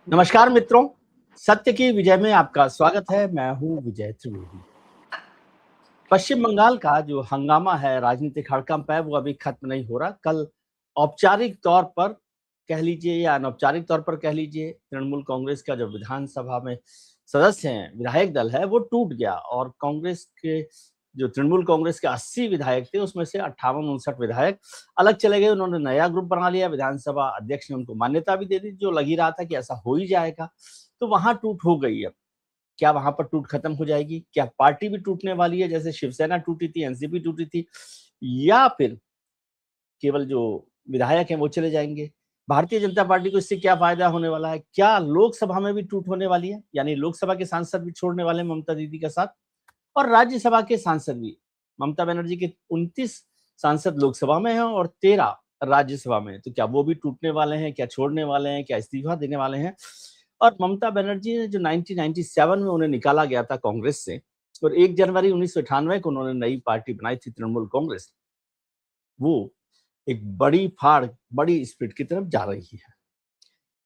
नमस्कार मित्रों, सत्य की विजय में आपका स्वागत है। मैं हूं विजय त्रिवेदी। पश्चिम बंगाल का जो हंगामा है, राजनीतिक हड़कंप है, वो अभी खत्म नहीं हो रहा। कल औपचारिक तौर पर कह लीजिए या अनौपचारिक तौर पर कह लीजिए, तृणमूल कांग्रेस का जो विधानसभा में सदस्य हैं, विधायक दल है, वो टूट गया और कांग्रेस के जो तृणमूल कांग्रेस के 80 विधायक थे, उसमें से 58-59 विधायक अलग चले गए। उन्होंने नया ग्रुप बना लिया। विधानसभा अध्यक्ष ने उनको मान्यता भी दे दी, जो लग ही रहा था कि ऐसा हो ही जाएगा। तो वहां टूट हो गई है। क्या वहां पर टूट खत्म हो जाएगी? क्या पार्टी भी टूटने वाली है, जैसे शिवसेना टूटी थी, एनसीपी टूटी थी, या फिर केवल जो विधायक हैं वो चले जाएंगे? भारतीय जनता पार्टी को इससे क्या फायदा होने वाला है? क्या लोकसभा में भी टूट होने वाली है, यानी लोकसभा के सांसद भी छोड़ने वाले हैं ममता दीदी का साथ, और राज्यसभा के सांसद भी? ममता बनर्जी के 29 सांसद लोकसभा में हैं और 13 राज्यसभा में। तो क्या वो भी टूटने वाले हैं? क्या छोड़ने वाले हैं? क्या इस्तीफा देने वाले हैं? और ममता बनर्जी ने जो 1997 में उन्हें निकाला गया था कांग्रेस से, और 1 जनवरी 1998 को उन्होंने नई पार्टी बनाई थी तृणमूल कांग्रेस, वो एक बड़ी फाड़, बड़ी स्प्लिट की तरफ जा रही है।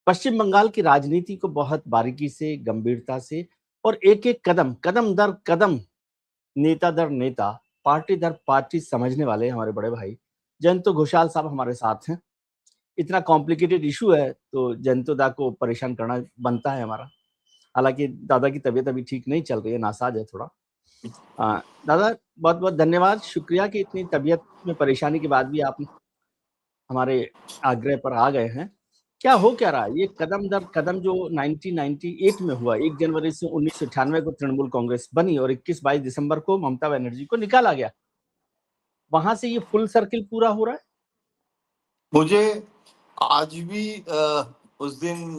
पश्चिम बंगाल की राजनीति को बहुत बारीकी से, गंभीरता से और एक-एक कदम, कदम दर कदम, नेता दर नेता, पार्टी दर पार्टी समझने वाले हमारे बड़े भाई जयंत घोषाल साहब हमारे साथ हैं। इतना कॉम्प्लिकेटेड इशू है तो जयंत दा को परेशान करना बनता है हमारा। हालांकि दादा की तबीयत अभी ठीक नहीं चल रही है, नासाज है थोड़ा। दादा, बहुत बहुत धन्यवाद, शुक्रिया कि इतनी तबीयत में परेशानी के बाद भी आप हमारे आग्रह पर आ गए हैं। क्या हो क्या रहा है? ये कदम दर कदम जो 1998 में हुआ, 1 जनवरी से 1998 को तृणमूल कांग्रेस बनी और 21-22 दिसंबर को ममता बनर्जी को निकाला गया, वहां से ये फुल सर्किल पूरा हो रहा है। मुझे आज भी उस दिन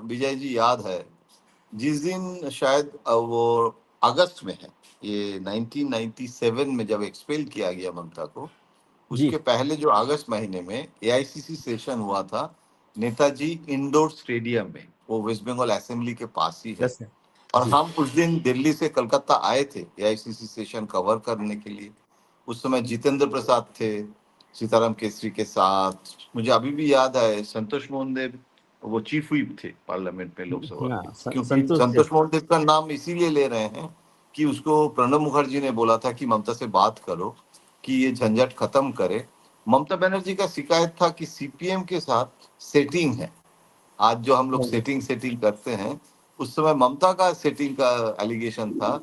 विजय जी याद है, जिस दिन शायद वो अगस्त में है, ये 1997 में जब एक्सपेल किया गया ममता को। जी। उसके पहले जो अगस्त महीने में एआईसीसी सेशन हुआ था नेताजी इंडोर स्टेडियम में, वो वेस्ट बंगाल असेंबली के पास ही है। Yes sir. और जी। हम उस दिन दिल्ली से कलकत्ता आए थे एआईसीसी सेशन कवर करने के लिए। उस समय जितेंद्र प्रसाद थे सीताराम केसरी के साथ। मुझे अभी भी याद है संतोष मोहन देव, वो चीफ व्हिप थे पार्लियामेंट में, लोकसभा हाँ, के, क्योंकि संतोष जी। संतोष मोहन देव का नाम इसीलिए ले रहे हैं कि उसको प्रणब मुखर्जी ने बोला था कि ममता से बात करो कि ये झंझट खत्म करे। ममता बनर्जी का शिकायत था कि सीपीएम के साथ सेटिंग है। आज जो हम लोग सेटिंग सेटिंग करते हैं, उस समय ममता का सेटिंग का एलिगेशन था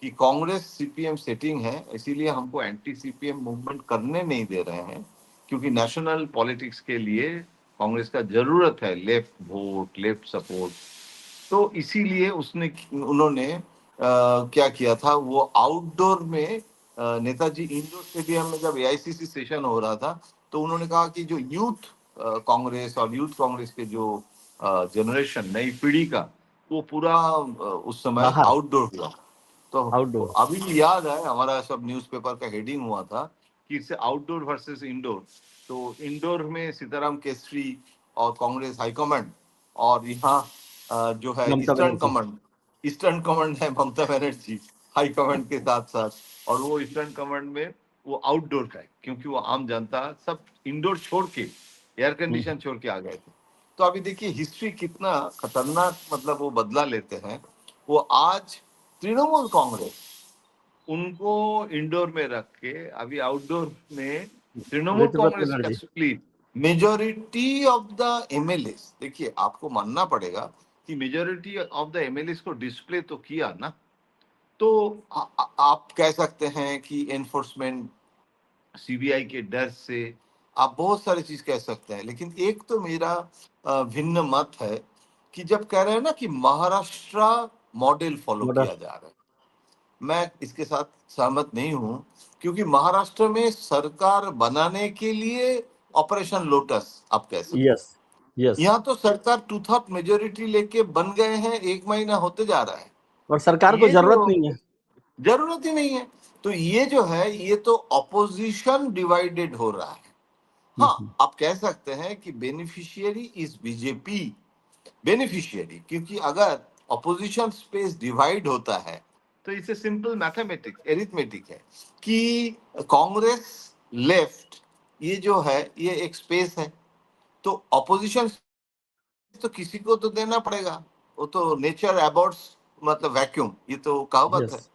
कि कांग्रेस सीपीएम सेटिंग है, इसीलिए हमको एंटी सीपीएम मूवमेंट करने नहीं दे रहे हैं, क्योंकि नेशनल पॉलिटिक्स के लिए कांग्रेस का जरूरत है लेफ्ट वोट, लेफ्ट सपोर्ट। तो इसीलिए उसने उन्होंने क्या किया था, वो आउटडोर में नेताजी इंडोर स्टेडियम में जब एआईसीसी सेशन हो रहा था, तो उन्होंने कहा कि जो यूथ कांग्रेस और यूथ कांग्रेस के जो जनरेशन, नई पीढ़ी का, वो पूरा उस समय बाहर आउटडोर हुआ। तो आउटडोर। अभी भी याद है, हमारा सब न्यूज़पेपर का हेडिंग हुआ था कि इससे आउटडोर वर्सेस इंडोर। तो इंडोर में सीताराम केसरी और कांग्रेस हाईकमांड, और यहाँ जो है ममता बनर्जी। ईस्टर्न कमांड है ममता बनर्जी हाई कमांड के साथ साथ। और वो ईस्टर्न कमांड में वो आउटडोर का है, क्योंकि वो आम जनता सब इंडोर छोड़ के, एयर कंडीशन छोड़ के आ गए थे। तो अभी देखिए हिस्ट्री कितना खतरनाक, मतलब वो बदला लेते हैं। वो आज तृणमूल कांग्रेस उनको इंडोर में रख के अभी आउटडोर में तृणमूल ऋतुपत कांग्रेस का Banerjee. Split, majority of the MLA, देखिए आपको मानना पड़ेगा कि मेजोरिटी ऑफ द एमएलए को डिस्प्ले तो किया ना। तो आप कह सकते हैं कि एनफोर्समेंट, सीबीआई के डर से आप बहुत सारी चीज कह सकते हैं, लेकिन एक तो मेरा भिन्न मत है कि जब कह रहे हैं ना कि महाराष्ट्र मॉडल फॉलो किया जा रहा है, मैं इसके साथ सहमत नहीं हूं। क्योंकि महाराष्ट्र में सरकार बनाने के लिए ऑपरेशन लोटस आप कह सकते यस। हैं। यस। यहाँ तो सरकार टू थर्ड मेजोरिटी लेके बन गए हैं, 1 महीना होते जा रहा है। और सरकार को ये जरूरत जो नहीं है। जरूरत ही नहीं है, तो ये जो है ये तो ऑपोजिशन डिवाइडेड हो रहा है। हाँ, आप कह सकते हैं कि बेनिफिशियरी इज बीजेपी, बेनिफिशियरी, क्योंकि अगर ऑपोजिशन स्पेस डिवाइड होता है तो इसे सिंपल मैथमेटिक्स, एरिथमेटिक है कि कांग्रेस लेफ्ट, ये जो है ये एक स्पेस है, तो ऑपोजिशन तो किसी को तो देना पड़ेगा, वो तो नेचर अबॉर्ट्स मतलब वैक्यूम, ये तो कहावत है। यस,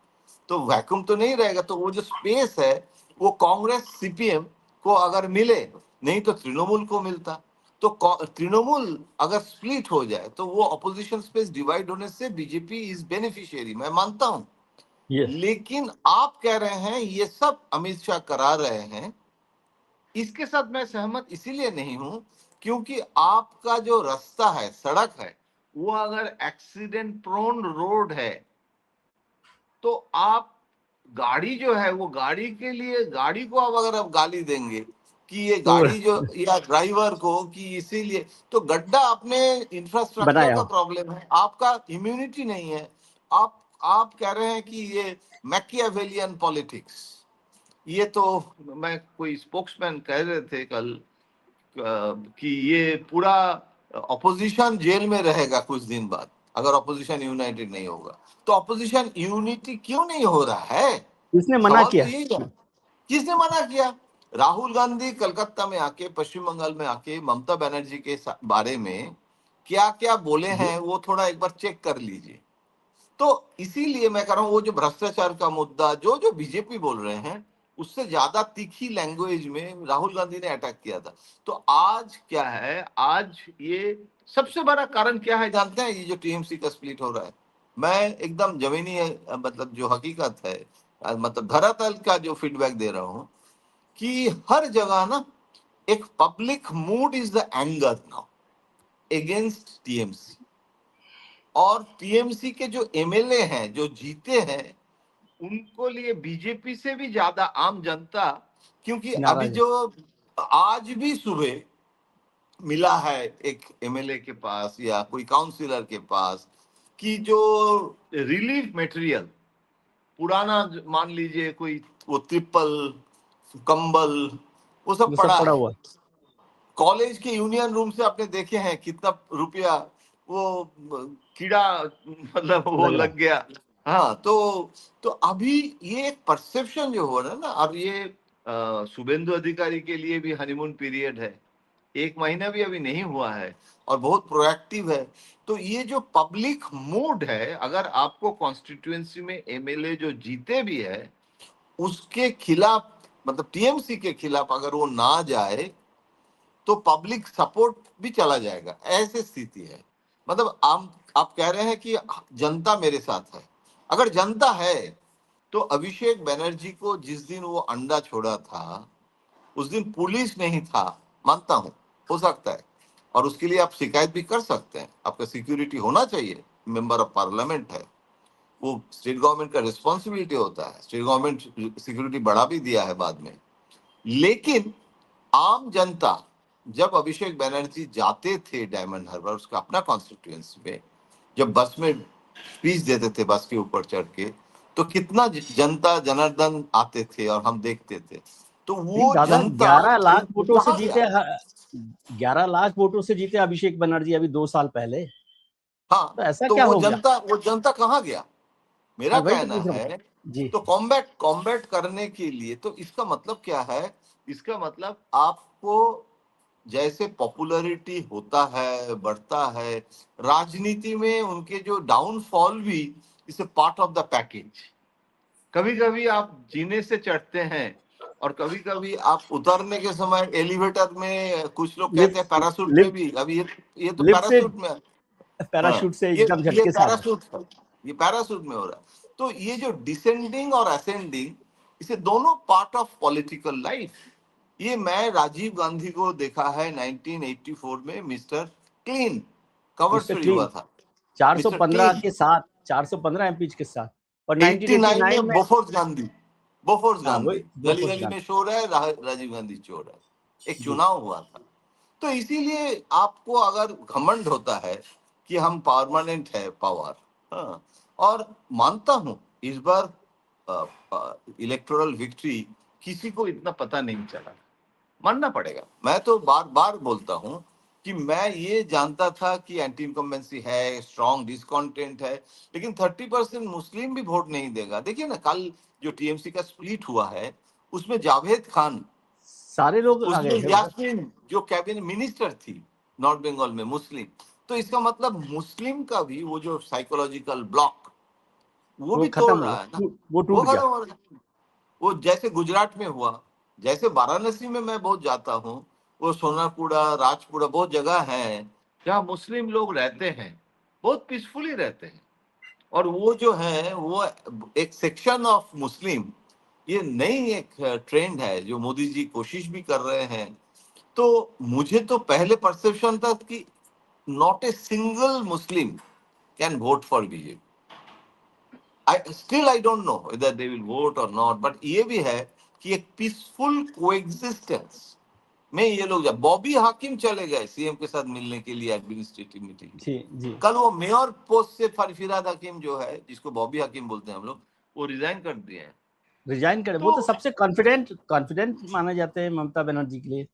तो वैक्यूम तो नहीं रहेगा, तो वो जो स्पेस है वो कांग्रेस सीपीएम को अगर मिले, नहीं तो तृणमूल को मिलता। तो तृणमूल अगर स्प्लिट हो जाए तो वो अपोजिशन स्पेस डिवाइड होने से बीजेपी इज बेनिफिशियरी, मैं मानता हूं। यस। लेकिन आप कह रहे हैं ये सब अमित शाह करा रहे हैं, इसके साथ मैं सहमत इसीलिए नहीं हूं क्योंकि आपका जो रास्ता है, सड़क है, वो अगर एक्सीडेंट प्रोन रोड है तो आप गाड़ी जो है वो गाड़ी के लिए, गाड़ी को आप अगर आप गाली देंगे कि ये तो गाड़ी जो, या ड्राइवर को कि इसीलिए, तो गड्ढा अपने इंफ्रास्ट्रक्चर बनाया का हो। प्रॉब्लम है, आपका इम्यूनिटी नहीं है। आप कह रहे हैं कि ये मैकियावेलियन पॉलिटिक्स, ये तो, मैं कोई स्पोक्समैन कह रहे थे कल कि ये पूरा अपोजिशन जेल में रहेगा कुछ दिन बाद अगर अपोजिशन यूनाइटेड नहीं होगा। तो अपोजिशन यूनिटी क्यों नहीं हो रहा है, किसने मना सवाल तो किया? यही है। किसने मना किया? राहुल गांधी कलकत्ता में आके, पश्चिम बंगाल में आके ममता बनर्जी के बारे में क्या क्या बोले जी। हैं वो थोड़ा एक बार चेक कर लीजिए। तो इसीलिए मैं कह रहा हूँ वो जो भ्रष्टाचार का मुद्दा जो जो बीजेपी बोल रहे हैं, उससे ज्यादा तीखी लैंग्वेज में राहुल गांधी ने अटैक किया था। तो आज क्या है, आज ये सबसे बड़ा कारण क्या है जानते हैं? ये जो टीएमसी का स्प्लिट हो रहा है, मैं एकदम जमीनी मतलब जो हकीकत है, मतलब धरातल का जो फीडबैक दे रहा हूँ कि हर जगह ना एक public mood is the anger now against TMC. और टीएमसी के जो एमएलए हैं जो जीते हैं, उनको लिए बीजेपी से भी ज्यादा आम जनता, क्योंकि अभी नाराज है। जो आज भी सुबह मिला है एक एमएलए के पास या कोई काउंसिलर के पास कि जो रिलीफ मटेरियल पुराना, मान लीजिए कोई वो ट्रिपल कंबल, वो सब वो सब पड़ा पड़ा है। हुआ है। कॉलेज के यूनियन रूम से आपने देखे हैं कितना रुपया वो कीड़ा मतलब वो लग रहा लग गया। हाँ, तो अभी ये एक परसेप्शन जो हो रहा है ना, अब ये शुभेंदु अधिकारी के लिए भी हनीमून पीरियड है, 1 महीना भी अभी नहीं हुआ है और बहुत प्रोएक्टिव है। तो ये जो पब्लिक मूड है, अगर आपको कॉन्स्टिट्यूएंसी में एमएलए जो जीते भी है उसके खिलाफ, मतलब टीएमसी के खिलाफ अगर वो ना जाए तो पब्लिक सपोर्ट भी चला जाएगा, ऐसी स्थिति है। मतलब आप कह रहे हैं कि जनता मेरे साथ है, अगर जनता है तो अभिषेक बनर्जी को जिस दिन वो अंडा छोड़ा था उस दिन पुलिस नहीं था, मानता हूं, हो सकता है, और उसके लिए आप शिकायत भी कर सकते हैं, आपका सिक्योरिटी होना चाहिए, मेंबर ऑफ पार्लियामेंट है, वो स्टेट गवर्नमेंट का रिस्पॉन्सिबिलिटी होता है, स्टेट गवर्नमेंट सिक्योरिटी बढ़ा भी दिया है बाद में। लेकिन आम जनता, जब अभिषेक बनर्जी जाते थे डायमंड हार्बर, उसका अपना कॉन्स्टिट्यूएंसी में, जब बस में स्पीच देते थे बस के ऊपर चढ़ के, तो कितना जनता जनार्दन आते थे और हम देखते थे। तो नहीं वो दादा, जनता 11 लाख वोटों से कहाँ जीते। गया? 11 लाख वोटों से जीते अभिषेक बनर्जी अभी 2 साल पहले। हाँ, तो ऐसा तो क्या हो गया? वो जनता कहाँ गया? मेरा मैं वही तो कहना पूछ रहा है, हूँ जी। तो कॉम्बैट करने के लिए, तो इसका मतलब क्या है? इसका मतलब आपको जैसे पॉपुलैरिटी होता है, बढ़ता है, राजनीति में उनके जो डाउनफॉल भी इस पार्ट ऑफ द पैकेज। कभी कभी आप जीने से चढ़ते हैं और कभी कभी आप उतरने के समय एलिवेटर में, कुछ लोग कहते हैं लिफ्ट पैराशूट में लिफ्ट भी, अभी ये तो लिफ्ट से, पैराशूट में। हाँ, पैराशूट से ये एकदम ये झटके से आ गए। पैराशूट है, ये पैराशूट में हो रहा है। तो ये जो डिसेंडिंग और असेंडिंग, इसे दोनों पार्ट ऑफ पॉलिटिकल लाइफ। ये मैं राजीव गांधी को देखा है 1984 में, mister clean, cover mister story हुआ क्लीन था, मिस्टर 415 क्लीन। के साथ, 415 एमपी के साथ। और 89 1989 में में, बोफोर्स गांधी, बोफोर्स हाँ गांधी, वही गली बोफोर्स गली गांधी। में शोर है, राजीव गांधी चोर है, एक जी। चुनाव हुआ था। तो इसीलिए आपको अगर घमंड होता है कि हम परमानेंट है पावर, हाँ, और मानता हूं इस बार इलेक्टोरल विक्ट्री किसी को इतना पता नहीं चला, मानना पड़ेगा। मैं तो बार बार बोलता हूं कि मैं ये जानता था कि एंटी इनकम्बेंसी है, स्ट्रॉन्ग डिसकॉन्टेंट है, लेकिन 30% मुस्लिम भी वोट नहीं देगा। देखिए ना, कल जो टीएमसी का स्प्लिट हुआ है उसमें जावेद खान, सारे लोग आ उसमें गए थे उधर। यास्मीन जो कैबिनेट मिनिस्टर थी नॉर्थ बंगाल में, मुस्लिम, तो इसका मतलब मुस्लिम का भी वो जो साइकोलॉजिकल ब्लॉक वो वो भी खत्म तोड़ हो रहा है ना, गया, वो वो टूट गया। खत्म हो रहा है। वो जैसे गुजरात में हुआ, जैसे वाराणसी में मैं बहुत जाता हूँ, वो सोनापुरा राजपुरा बहुत जगह है जहाँ मुस्लिम लोग रहते हैं, बहुत पीसफुली रहते हैं। और वो जो है वो एक सेक्शन ऑफ मुस्लिम, ये नई एक ट्रेंड है जो मोदी जी कोशिश भी कर रहे हैं। तो मुझे तो पहले परसेप्शन था कि not a single Muslim can vote for BJP. I don't know whether they will vote और नॉट, बट ये भी है कि एक पीसफुल कोएग्जिस्टेंस में ये लोग, जब बॉबी हाकिम चले गए सीएम के साथ मिलने के लिए एडमिनिस्ट्रेटिव मीटिंग में, जी जी। कल वो मेयर पोस्ट से फिराद हकीम जो है, जिसको बॉबी हकीम बोलते हैं हम लोग, वो रिजाइन कर दिए हैं। रिजाइन करे, वो तो तो सबसे कॉन्फिडेंट माने जाते हैं ममता बनर्जी के लिए।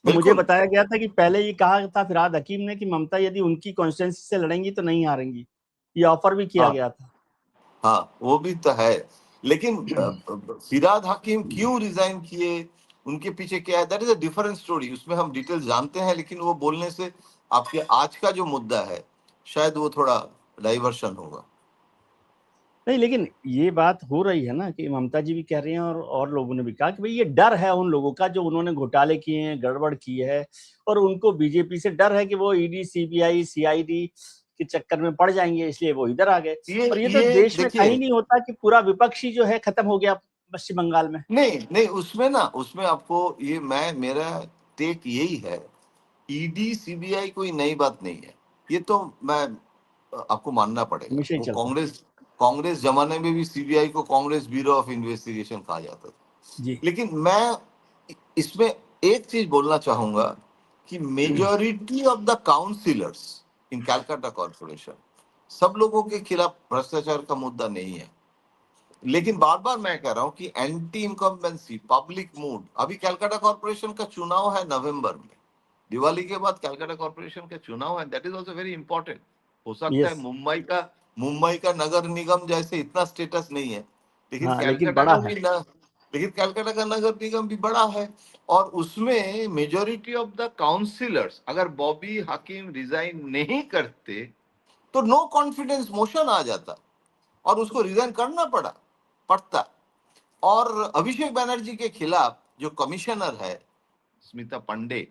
मुझे बिल्कुल, बताया गया था कि पहले ये कहा था फिराद हकीम ने कि ममता यदि उनकी कॉन्स्टिट्यूंसी से लड़ेंगी तो नहीं हारेंगी, ये ऑफर भी किया हाँ गया था। हाँ, वो भी तो है। लेकिन फिराद हकीम क्यों रिजाइन किए, उनके पीछे क्या है, that is a different story, उसमें हम डिटेल जानते हैं। लेकिन वो बोलने से आपके आज का जो मुद्दा है शायद वो थोड़ा डाइवर्शन होगा। नहीं, लेकिन ये बात हो रही है ना कि ममता जी भी कह रही हैं और लोगों ने भी कहा कि भाई ये डर है उन लोगों का जो उन्होंने घोटाले किए हैं, गड़बड़ की है, और उनको बीजेपी से डर है कि वो ईडी सीबीआई सीआईडी के चक्कर में पड़ जाएंगे, इसलिए वो इधर आ गए। और ये तो ये देश में देखिए, कहीं नहीं होता कि पूरा विपक्ष ही जो है खत्म हो गया पश्चिम बंगाल में। नहीं नहीं, उसमें ना, उसमें आपको ये, मैं मेरा टेक यही है, ईडी सीबीआई कोई नई बात नहीं है। ये तो मैं आपको मानना पड़ेगा, हमेशा ही वो चलता है। कांग्रेस कांग्रेस जमाने में भी सीबीआई को कांग्रेस ब्यूरो ऑफ इन्वेस्टिगेशन कहा जाता था। जी। लेकिन मैं इसमें एक चीज बोलना चाहूंगा कि majority of the councillors in Calcutta corporation, सब लोगों के खिलाफ भ्रष्टाचार का मुद्दा नहीं है। लेकिन बार बार मैं कह रहा हूं कि एंटी इनकम्बेंसी, पब्लिक मूड, अभी कैलकाटा कॉर्पोरेशन का चुनाव है नवंबर में, दिवाली के बाद कैलकाटा कॉर्पोरेशन का चुनाव है, that is also very important. हो सकता है यस। मुंबई का नगर निगम जैसे इतना स्टेटस नहीं है, लेकिन हाँ, लेकिन कैलकाटा बड़ा का है। भी न, लेकिन कैलकाटा का नगर निगम भी बड़ा है। और उसमें मेजोरिटी ऑफ द काउंसिलर्स, अगर बॉबी हकीम रिजाइन नहीं करते तो नो कॉन्फिडेंस मोशन आ जाता और उसको रिजाइन करना पड़ता। और अभिषेक बनर्जी के खिलाफ जो कमिश्नर है स्मिता पांडे,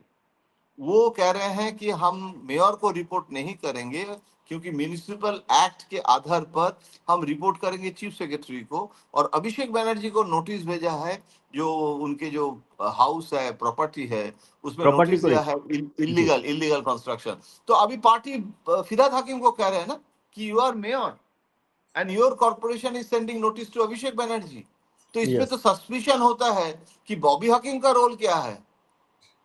वो कह रहे हैं कि हम मेयर को रिपोर्ट नहीं करेंगे, क्योंकि म्यूनिसिपल एक्ट के आधार पर हम रिपोर्ट करेंगे चीफ सेक्रेटरी को। और अभिषेक बनर्जी को नोटिस भेजा है, जो उनके जो हाउस है, प्रॉपर्टी है, उसमें प्रॉपर्टी नोटिस को दिया लेकर। है जी। Illegal construction. तो अभी पार्टी फिराद हाकिम को कह रहे हैं ना कि you are mayor and your corporation is sending notice to Abhishek Banerjee. तो इसमें यस। तो सस्पिशन होता है कि बॉबी हकीम का रोल क्या है।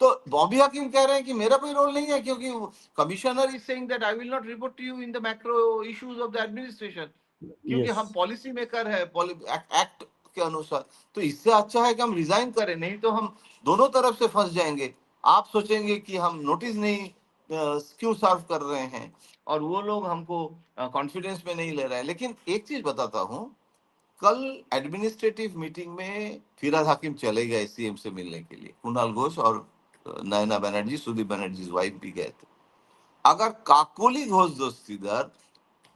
तो बॉबी हकीम कह रहे हैं कि मेरा कोई रोल नहीं है, क्योंकि commissioner is saying that I will not report to you in the macro issues of the administration, क्योंकि यस। हम पॉलिसी मेकर है, एक्ट के अनुसार। तो इससे अच्छा है कि हम रिजाइन करें, नहीं तो हम दोनों तरफ से फंस जाएंगे। आप सोचेंगे कि हम नोटिस नहीं क्यों सर्व कर रहे हैं, और वो लोग हमको कॉन्फिडेंस में नहीं ले रहे हैं। लेकिन एक चीज बताता हूँ, कल एडमिनिस्ट्रेटिव मीटिंग में फिराद हाकिम चले गए सीएम से मिलने के लिए, कुणाल घोष और नयना बनर्जी, सुदीप बनर्जी वाइफ भी गए थे। अगर काकोली घोष दस्तीदार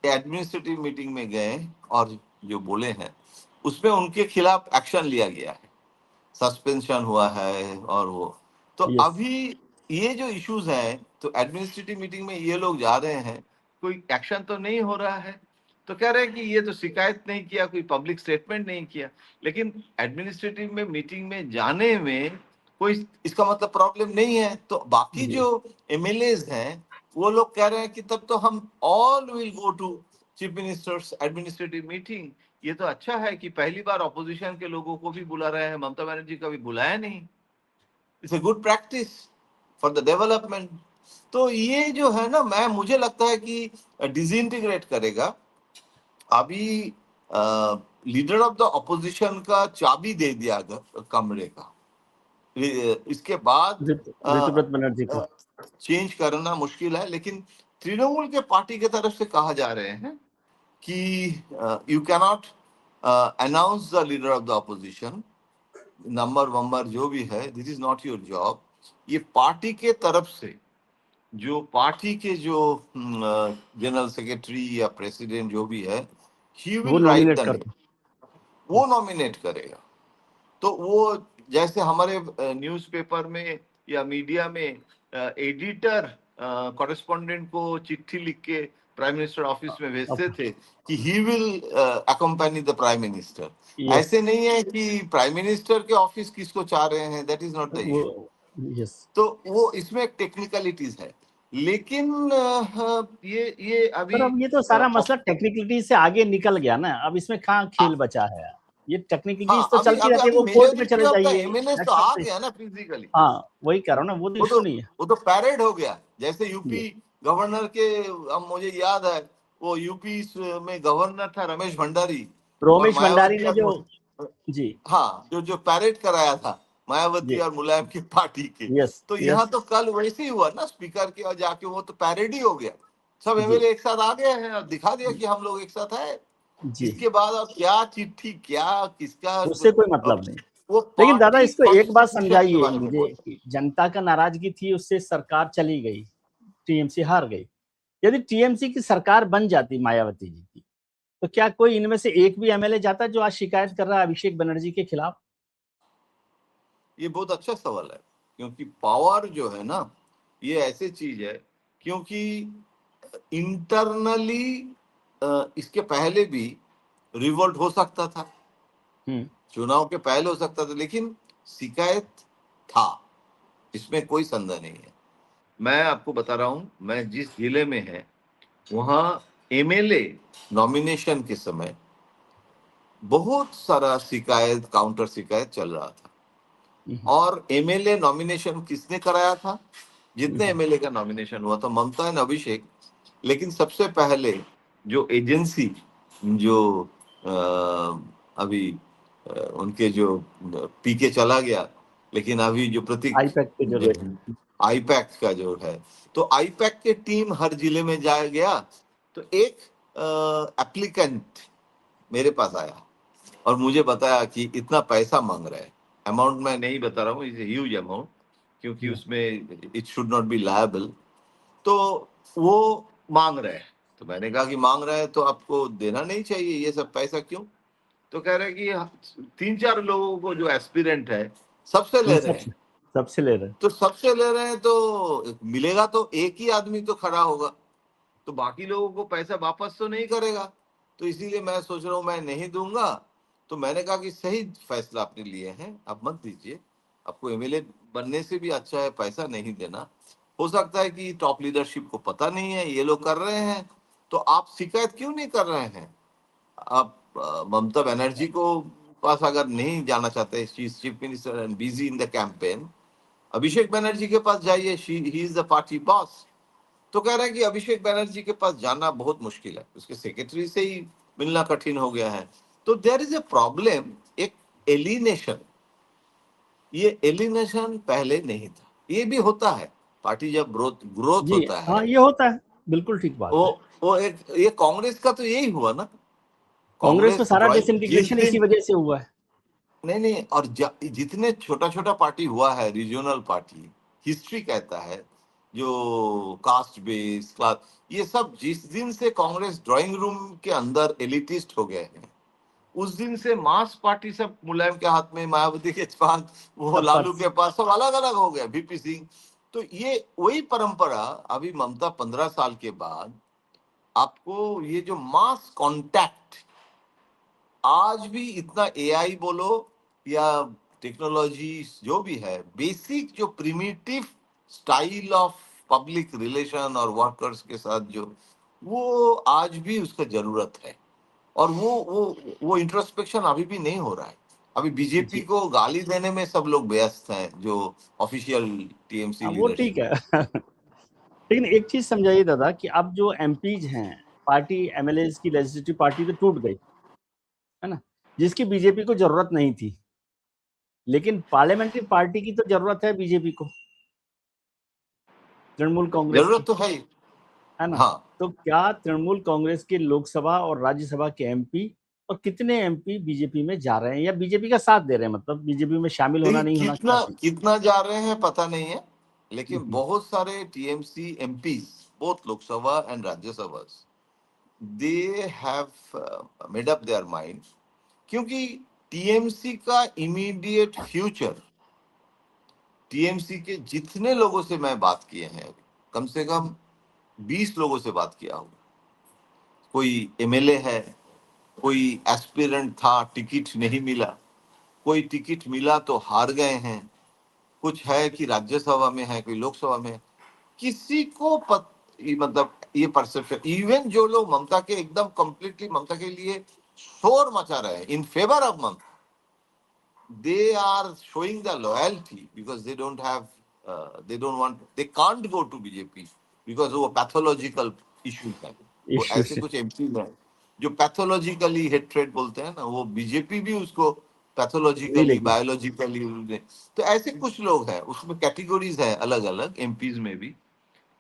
एडमिनिस्ट्रेटिव मीटिंग में गए और जो बोले हैं उसमें उनके खिलाफ एक्शन लिया गया है, सस्पेंशन हुआ है और वो, तो यस। अभी ये जो इश्यूज हैं, तो एडमिनिस्ट्रेटिव मीटिंग में ये लोग जा रहे हैं, कोई एक्शन तो नहीं हो रहा है। तो कह रहे हैं कि ये तो शिकायत नहीं किया, कोई पब्लिक स्टेटमेंट नहीं किया। लेकिन एडमिनिस्ट्रेटिव में मीटिंग में जाने में कोई इसका मतलब प्रॉब्लम नहीं है। तो बाकी जी। जो एमएलएज हैं वो लोग कह रहे हैं कि तब तो हम all will go to chief ministers administrative meeting. ये तो अच्छा है कि पहली बार ऑपोजिशन के लोगों को भी बुला रहे हैं, ममता बनर्जी का भी बुलाया नहीं। It's a good practice for the development. तो ये जो है ना, मुझे लगता है कि डिसइंटीग्रेट करेगा। अभी लीडर ऑफ द ऑपोजिशन का चाबी दे दिया कमरे का, इसके बाद ऋतुव्रत बनर्जी को। चेंज करना मुश्किल है। लेकिन तृणमूल के पार्टी के तरफ से कहा जा रहे हैं कि you cannot announce the leader of the opposition, number वंबर जो भी है, this is not your job. ये पार्टी के तरफ से जो पार्टी के जो जनरल सेक्रेटरी या प्रेसिडेंट जो भी है, ही वो विल राइट नॉमिनेट द कर नेम, दो। वो नॉमिनेट करेगा। तो वो जैसे हमारे न्यूज़पेपर में या मीडिया में एडिटर कॉरेस्पॉन्डेंट को चिट्ठी लिख के प्राइम मिनिस्टर ऑफिस में भेजते अब थे कि he will accompany the prime minister, yes, ऐसे नहीं है कि प्राइम मिनिस्टर के ऑफिस किसको चाह रहे हैं, दैट इज नॉट द वो इशू। यस। तो वो इसमें एक टेक्निकलिटीज है, लेकिन ये पर अभी अब ये तो सारा मसला टेक्निकलिटी से आगे निकल गया ना, अब इसमें कहाँ खेल बचा है। ये टेक्निकलिटीज हाँ, तो अभी चलती अभी रहती है, अभी वो कोर्ट में मेजोरिटी चले ऑफ द जाइए, एमएलए तो नेक्स्ट आ पे। गया ना फिजिकली। हाँ, वही कह रहा हूँ ना, वो तो इशू नहीं है। वो तो पैरेड हो गया, जैसे ये यूपी गवर्नर के, अब मुझे याद है वो यूपी में गवर्नर था रमेश भंडारी, और रोमेश भंडारी मायावती ने जो, और जी, हाँ, जो जो पैरेड कराया था मायावती जी, और मुलायम की पार्टी के। यस, तो यस, यहाँ तो कल वैसे ही हुआ ना, स्पीकर के और जाके वो तो पैरेड ही हो गया, सब जी, एमएलए एक साथ आ गए हैं और दिखा दिया कि हम लोग एक साथ है। जी, इसके बाद अब क्या चिट्ठी, क्या किसका, उससे कोई अब मतलब नहीं। वो लेकिन दादा पार्टी इसको एक बात कॉन्स्टिट्यूशन के समझाइए बारे में मुझे बोल। कि जनता का नाराजगी थी, उससे सरकार चली गई, टीएमसी हार गई। यदि टीएमसी की सरकार बन जाती मायावती जी की, तो क्या कोई इनमें से एक भी एमएलए जाता जो आज शिकायत कर रहा है अभिषेक बनर्जी के खिलाफ? ये बहुत अच्छा सवाल है, क्योंकि पावर जो है ना, ये ऐसी चीज है, क्योंकि इंटरनली इसके पहले भी रिवोल्ट हो सकता था, हम्म, चुनाव के पहले हो सकता था, लेकिन शिकायत था, इसमें कोई संदेह नहीं है। मैं आपको बता रहा हूं, मैं जिस जिले में है वहां एमएलए नॉमिनेशन के समय बहुत सारा शिकायत, काउंटर शिकायत चल रहा था। हम्म, और एमएलए नॉमिनेशन किसने कराया था? जितने हम्म, एमएलए का नॉमिनेशन हुआ था, ममता एंड अभिषेक। लेकिन सबसे पहले जो एजेंसी, जो अभी उनके जो पीके चला गया, लेकिन अभी जो प्रतीक आईपैक पे जो गए। आईपैक का जो है, तो आईपैक के टीम हर जिले में जाया गया। तो एक एप्लीकेंट मेरे पास आया और मुझे बताया कि इतना पैसा मांग रहा है। अमाउंट मैं नहीं बता रहा हूँ, इज ह्यूज अमाउंट, क्योंकि हम्म, उसमें it should not be liable. तो वो मांग रहे हैं, तो मैंने कहा कि मांग रहे हैं तो आपको देना नहीं चाहिए ये सब पैसा, क्यों? तो कह रहे हैं कि 3-4 लोगों को जो एस्पिरेंट है सबसे ले रहे सबसे हैं। सबसे ले रहे। तो सबसे ले रहे हैं तो मिलेगा तो एक ही आदमी तो खड़ा होगा, तो बाकी लोगों को पैसा वापस तो नहीं करेगा। तो इसीलिए मैं सोच रहा हूँ मैं नहीं दूंगा। तो मैंने कहा कि सही फैसला आपने लिए हैं, आप मत दीजिए, आपको एमएलए बनने से भी अच्छा है पैसा नहीं देना। हो सकता है कि टॉप लीडरशिप को पता नहीं है ये लोग कर रहे हैं, तो आप शिकायत क्यों नहीं कर रहे हैं? आप ममता बनर्जी को पास अगर नहीं जाना चाहते, chief minister and busy in the campaign, Abhishek Banerjee के पास जाइए, he is the party boss. तो कह रहे हैं कि अभिषेक बनर्जी के पास जाना बहुत मुश्किल है, उसके सेक्रेटरी से ही मिलना कठिन हो गया है। तो देयर इज ए प्रॉब्लम, एक एलिनेशन। ये एलिनेशन पहले नहीं था, ये भी होता है, पार्टी जब ग्रोथ ग्रोथ जी, होता हाँ, है। ये होता है, बिल्कुल ठीक बात वो है। वो एक, ये कांग्रेस का तो यही हुआ ना। कांग्रेस में कांग्रेस सारा ड्राइव जिस डिसइंटीग्रेशन इसी दिन, वजह से हुआ है। नहीं नहीं, और जितने छोटा छोटा पार्टी हुआ है, रीजनल पार्टी, हिस्ट्री कहता है, जो कास्ट बेस क्लास, ये सब जिस दिन से कांग्रेस ड्राइंग रूम के अंदर एलिटिस्ट हो गए हैं, उस दिन से मास पार्टी सब मुलायम के हाथ में, मायावती के पास, वो सब लालू पास के पास, सब अलग अलग हो गए, वीपी सिंह। तो ये वही परंपरा अभी ममता 15 साल के बाद, आपको ये जो मास कांटेक्ट, आज भी इतना एआई बोलो या टेक्नोलॉजी जो भी है, बेसिक जो primitive style of public relation और वर्कर्स के साथ जो, वो आज भी उसका जरूरत है। और वो इंट्रोस्पेक्शन अभी भी नहीं हो रहा है। अभी बीजेपी जी, को गाली देने में सब लोग व्यस्त हैं, जो ऑफिशियल टीएमसी हाँ, वो ठीक लीडरशिप। है। लेकिन एक चीज समझाइए दादा कि अब जो एमपीज हैं, पार्टी एमएलए की लेजिस्लेटिव पार्टी तो टूट गई है ना, जिसकी बीजेपी को जरूरत नहीं थी। लेकिन पार्लियामेंट्री पार्टी की तो जरूरत है बीजेपी को, तृणमूल कांग्रेस जरूरत की, तो है ही। है ना। हाँ, तो क्या तृणमूल कांग्रेस के लोकसभा और राज्यसभा के एमपी, और कितने एमपी बीजेपी में जा रहे हैं या बीजेपी का साथ दे रहे हैं, मतलब बीजेपी में शामिल होना देखिए नहीं होना क्या कितना चीज? कितना जा रहे हैं पता नहीं है, लेकिन बहुत सारे TMC MPs, both Lok Sabha and Rajya Sabha, they have made up their mind, क्योंकि टीएमसी का इमीडिएट फ्यूचर, टीएमसी के जितने लोगों से मैं बात किए हैं, कम से कम 20 लोगों से बात किया हूँ, कोई एमएलए है, कोई एस्पिरेंट था, टिकट नहीं मिला, कोई टिकट मिला तो हार गए हैं, कुछ है कि राज्यसभा में है, कोई लोकसभा में है, किसी को मतलब ये परसेप्शन, इवन जो लोग ममता के एकदम कंप्लीटली ममता के लिए शोर मचा रहे हैं in favour of Mamata, they are showing the loyalty because they don't have, they don't want, they can't go to BJP because वो पैथोलॉजिकल इश्यूज है। वो ऐसे कुछ एमपी हैं जो पैथोलॉजिकली हेट्रेड बोलते हैं ना, वो बीजेपी भी उसको पैथोलॉजिकली बायोलॉजिकली, तो ऐसे कुछ लोग हैं, उसमें कैटेगरीज है अलग अलग एमपीज में भी,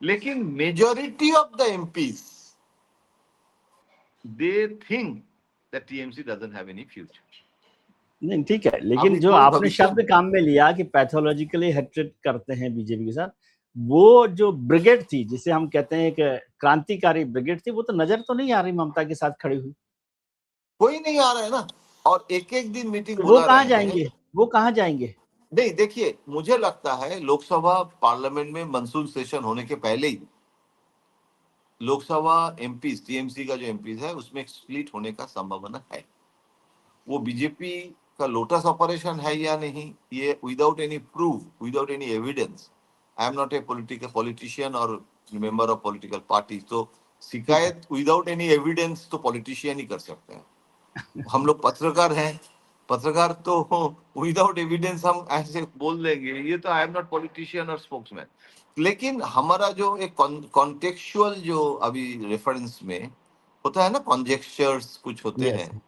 लेकिन majority of the MPs they think that TMC doesn't have any future. नहीं ठीक है, लेकिन जो आपने शब्द काम में लिया कि पैथोलॉजिकली हेट्रेड करते हैं बीजेपी के साथ, वो जो ब्रिगेड थी जिसे हम कहते हैं एक क्रांतिकारी ब्रिगेड थी, वो तो नजर तो नहीं आ रही ममता के साथ खड़ी हुई। कोई नहीं आ रहा है ना, और एक एक दिन मीटिंग तो बुला रहे हैं। वो कहाँ जाएंगे? नहीं देखिए, मुझे लगता है लोकसभा पार्लियामेंट में मानसून सेशन होने के पहले ही लोकसभा एमपीज, टीएमसी का जो एमपीज है उसमें स्प्लिट होने का संभावना है। वो बीजेपी का लोटस ऑपरेशन है या नहीं, ये without any proof, without any evidence, I am not a politician और मेंबर ऑफ पॉलिटिकल पार्टी, तो शिकायत विदाउट एनी एविडेंस तो पॉलिटिशियन ही कर सकते हैं। हम लोग पत्रकार हैं, पत्रकार तो विदाउट एविडेंस हम ऐसे बोल देंगे, ये तो आई एम नॉट पॉलिटिशियन और स्पोक्समैन। लेकिन हमारा जो एक कॉन्टेक्चुअल जो अभी रेफरेंस में होता है ना, कॉन्जेक्चर्स कुछ होते हैं,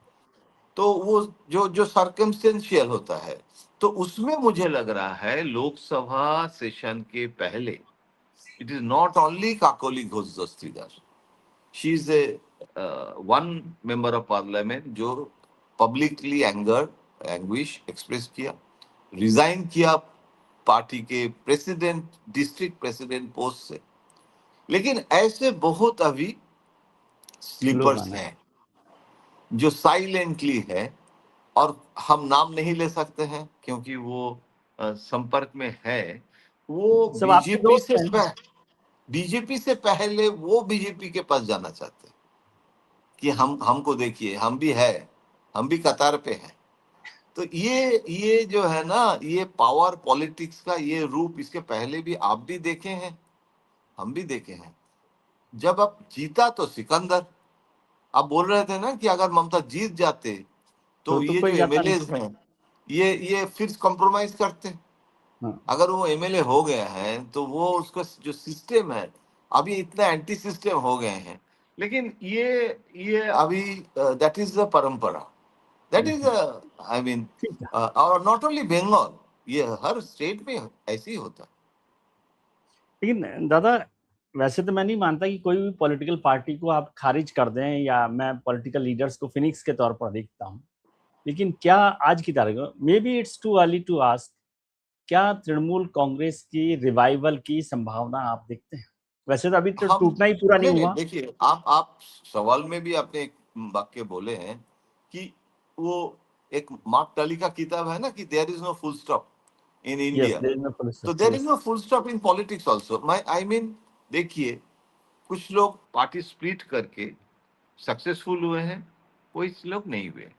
तो वो जो जो सर्कमस्टेंशियल होता है, तो उसमें मुझे लग रहा है लोकसभा सेशन के पहले it is not only Kakoli Ghosh Dastidar, she is a one member of parliament जो पब्लिकली एंग्विश एक्सप्रेस किया, रिजाइन किया पार्टी के प्रेसिडेंट, डिस्ट्रिक्ट प्रेसिडेंट पोस्ट से। लेकिन ऐसे बहुत अभी स्लीपर्स हैं जो साइलेंटली है, और हम नाम नहीं ले सकते हैं क्योंकि वो संपर्क में है, वो बीजेपी से पहले वो बीजेपी के पास जाना चाहते हैं कि हमको देखिए, हम भी है, हम भी कतार पे हैं। तो ये जो है ना, ये पावर पॉलिटिक्स का ये रूप, इसके पहले भी आप भी देखे हैं, हम भी देखे हैं। जब अब जीता तो सिकंदर, आप बोल रहे थे ना कि अगर ममता जीत जाते तो ये जो एमएलए हैं ये फिर कॉम्प्रोमाइज करते। अगर वो एमएलए हो गया है तो वो उसका जो सिस्टम है अभी इतना एंटी सिस्टम हो गए हैं। लेकिन ये अभी दैट इज द परंपरा, दैट इज आई मीन, और नॉट ओनली बंगाल, ये हर स्टेट में ऐसे ही होता है। लेकिन दादा, वैसे तो मैं नहीं मानता कि कोई भी पॉलिटिकल पार्टी को आप खारिज कर दें, या मैं पॉलिटिकल लीडर्स को फिनिक्स के तौर पर देखता हूं, लेकिन क्या आज की तारीख में, maybe it's too early to ask, क्या तृणमूल कांग्रेस की रिवाइवल की संभावना आप देखते हैं? वैसे तो अभी तो टूटना ही पूरा नहीं हुआ। देखिए, आप सवाल में भी आपने एक वाक्य बोले हैं कि वो एक मार्क टली का किताब है ना कि there is no full stop in India, तो there is no full stop in politics also. I mean, देखिए, कुछ लोग पार्टी स्प्लिट करके सक्सेसफुल हुए हैं, कोई लोग नहीं हुए।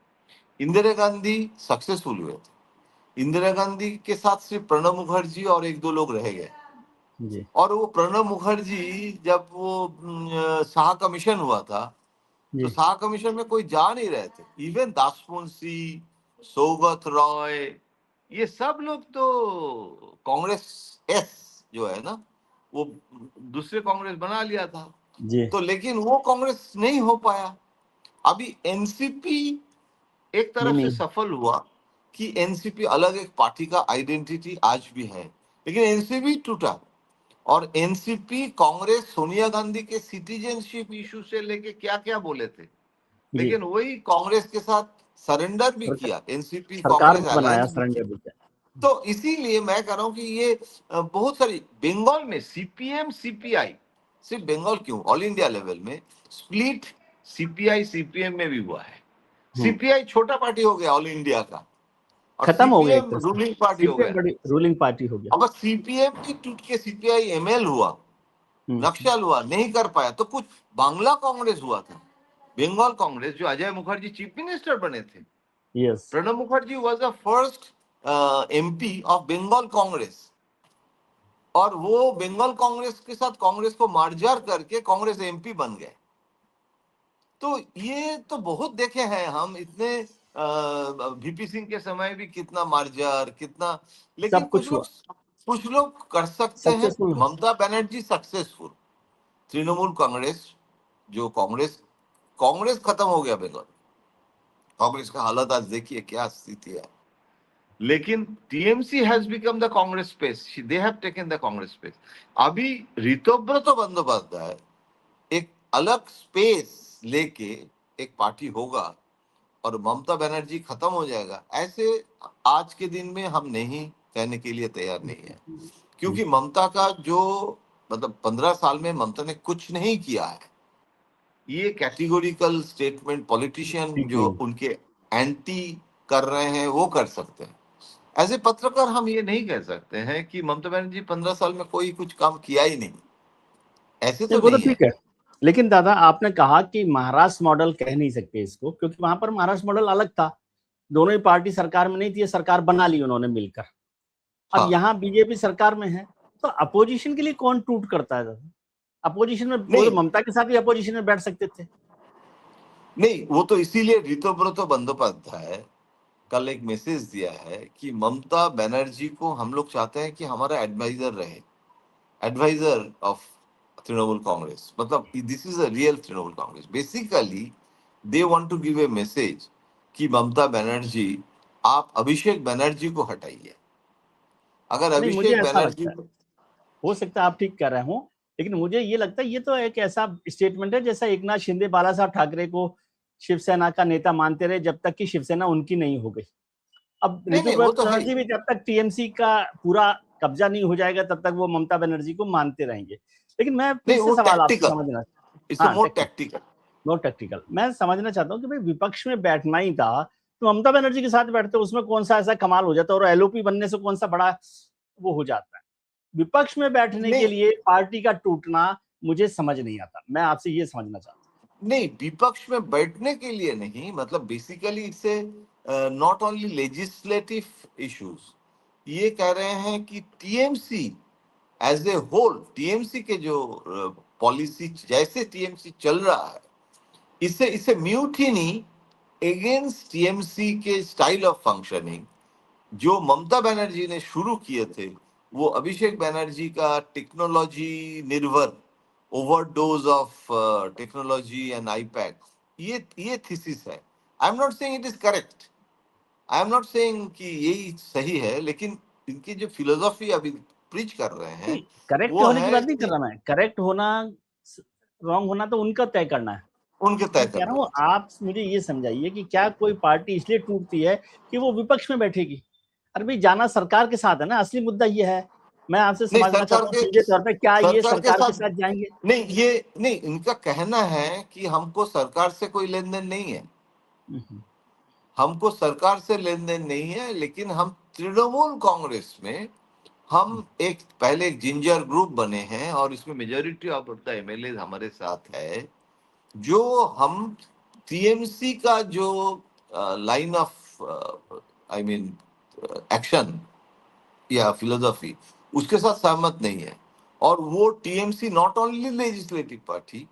इंदिरा गांधी सक्सेसफुल हुए थे, इंदिरा गांधी के साथ सिर्फ प्रणब मुखर्जी और एक दो लोग रह गए, और वो प्रणब मुखर्जी जब वो शाह कमीशन हुआ था तो शाह कमीशन में कोई जा नहीं रहे थे, इवन दासमुंशी, सौगत रॉय, ये सब लोग तो कांग्रेस एस जो है ना, वो दूसरे कांग्रेस बना लिया था तो, लेकिन वो कांग्रेस नहीं हो पाया। अभी एनसीपी एक तरफ से सफल हुआ कि एनसीपी अलग एक पार्टी का आइडेंटिटी आज भी है, लेकिन एनसीपी टूटा, और एनसीपी कांग्रेस सोनिया गांधी के सिटीजनशिप इशू से लेके क्या क्या बोले थे, लेकिन वही कांग्रेस के साथ सरेंडर भी किया। एनसीपी कांग्रेस अलायंस, तो इसीलिए मैं कह रहा हूं कि ये बहुत सारी बंगाल में सीपीएम सीपीआई, सिर्फ बंगाल क्यों, ऑल इंडिया लेवल में स्प्लिट सीपीआई सीपीएम में भी हुआ है। सीपीआई छोटा पार्टी हो गया ऑल इंडिया का, और खत्म हो गया एक सीपीएम तरह से, रूलिंग पार्टी हो सीपीएम गया। बड़ी रूलिंग पार्टी हो गया। अब सीपीएम की टूट के सीपीआई एमएल हुआ, नक्शल हुआ, नहीं कर पाया, तो कुछ बांग्ला कांग्रेस हुआ था, बंगाल कांग्रेस, जो अजय मुखर्जी चीफ मिनिस्टर बने थे। Yes, Pranab Mukherjee was the first MP of Bengal Congress, और वो बंगाल कांग्रेस के साथ कांग्रेस को मार्जर करके कांग्रेस एमपी बन गए। तो ये तो बहुत देखे हैं हम, इतने वीपी सिंह के समय भी कितना मार्जर, कितना, लेकिन सब कुछ हुआ, कुछ लोग कर सकते हैं। सक्सेसफुल। ममता बनर्जी सक्सेसफुल, तृणमूल कांग्रेस, जो कांग्रेस खत्म हो गया बंगाल, कांग्रेस का हालत आज देखिए क्या स्थिति है। लेकिन TMC has become the Congress space, they have taken the Congress space. अभी ऋतुव्रत बंदोपाध्याय एक अलग स्पेस लेके एक पार्टी होगा और ममता बनर्जी खत्म हो जाएगा, ऐसे आज के दिन में हम नहीं कहने के लिए तैयार नहीं है। क्योंकि ममता का जो, मतलब 15 साल में ममता ने कुछ नहीं किया है। ये कैटेगोरिकल स्टेटमेंट पॉलिटिशियन ठीक जो नहीं। उनके एंटी कर रहे हैं वो कर सकते हैं। एज ए पत्रकार हम ये नहीं कह सकते हैं कि ममता बनर्जी 15 साल में कोई कुछ काम किया ही नहीं, ऐसे नहीं, तो वो तो नहीं है। ठीक है, लेकिन दादा आपने कहा कि महाराष्ट्र मॉडल कह नहीं सकते इसको, क्योंकि वहां पर महाराष्ट्र मॉडल अलग था, दोनों ही पार्टी सरकार में नहीं थी, सरकार बना ली उन्होंने मिलकर। अब हाँ, यहाँ बीजेपी सरकार में है, तो अपोजिशन के लिए कौन टूट करता है दादा? अपोजिशन में वो तो नहीं ममता के साथ ही अपोजिशन में बैठ सकते थे। नहीं, वो तो इसीलिए ऋतुव्रत बंदोपाध्याय कल एक मैसेज दिया है कि ममता बनर्जी को हम लोग चाहते हैं कि हमारा एडवाइजर रहे, एडवाइजर ऑफ तृणमूल कांग्रेस। मतलब this is a real Trinamool Congress. Basically they want to give a message कि ममता बनर्जी, आप अभिषेक बनर्जी को हटाइए। अगर नहीं, मुझे अभिषेक ऐसा बनर्जी, लगता है, हो सकता है आप ठीक कह रहे हो, लेकिन मुझे ये लगता है ये तो एक ऐसा स्टेटमेंट है जैसा एक नाथ शिंदे बाला साहब ठाकरे को शिवसेना का नेता मानते रहे जब तक कि शिवसेना उनकी नहीं हो गई। अब नहीं नहीं, वो ऋतुव्रत तो है बनर्जी ही। भी जब तक टीएमसी का पूरा कब्जा नहीं हो जाएगा तब तक वो ममता बनर्जी को मानते रहेंगे। लेकिन मैं फिर नहीं, से वो सवाल आपसे टैक्टिकल, समझना, इट्स हाँ more technical, tactical. No technical, मैं समझना चाहता हूँ कि भाई विपक्ष में बैठना ही था तो ममता बनर्जी के साथ बैठते, उसमें कौन सा ऐसा कमाल हो जाता है, और एलओपी बनने से कौन सा बड़ा वो हो जाता है। विपक्ष में बैठने के नहीं लिए पार्टी का टूटना मुझे समझ नहीं आता, मैं आपसे ये समझना चाहता नहीं, विपक्ष में बैठने के लिए नहीं, मतलब basically it's a not only legislative issues. ये कह रहे हैं कि TMC as a whole, TMC के जो पॉलिसी, जैसे टीएमसी चल रहा है, इससे इससे म्यूटिनी अगेंस्ट टीएमसी के स्टाइल ऑफ फंक्शनिंग जो ममता बनर्जी ने शुरू किए थे, वो अभिषेक बनर्जी का टेक्नोलॉजी निर्भर, overdose of technology and iPad, ये थीसिस है। I am not saying it is correct, I am not saying कि यही सही है, लेकिन इनकी जो फिलोसॉफी अभी प्रीच कर रहे हैं हूँ। करेक्ट वो होने की है बात नहीं कर कि रहा मैं, करेक्ट होना रॉन्ग होना तो उनका तय करना है। उनके तय मैं कह रहा करना हूँ है। आप मुझे ये समझाइए कि क्या कोई पार्टी इसलिए टूटती है कि वो विपक्ष में बैठेगी? अरे भाई जाना सरकार के साथ है ना, असली मुद्दा ये है। मैं आपसे नहीं, समझना चाहता हूँ सीधे तौर पे, क्या ये सरकार के सरकार के साथ, साथ जाएंगे? नहीं ये नहीं, इनका कहना है कि हमको सरकार से कोई लेन देन नहीं है, हमको सरकार से लेन देन नहीं है, लेकिन हम तृणमूल कांग्रेस में हम एक पहले एक जिंजर ग्रुप बने हैं और इसमें मेजोरिटी ऑफ द एमएलए हमारे साथ है, जो हम टीएमसी का जो line of I mean action या फिलोसॉफी, उसके साथ सहमत नहीं है। और वो TMC not only legislative party,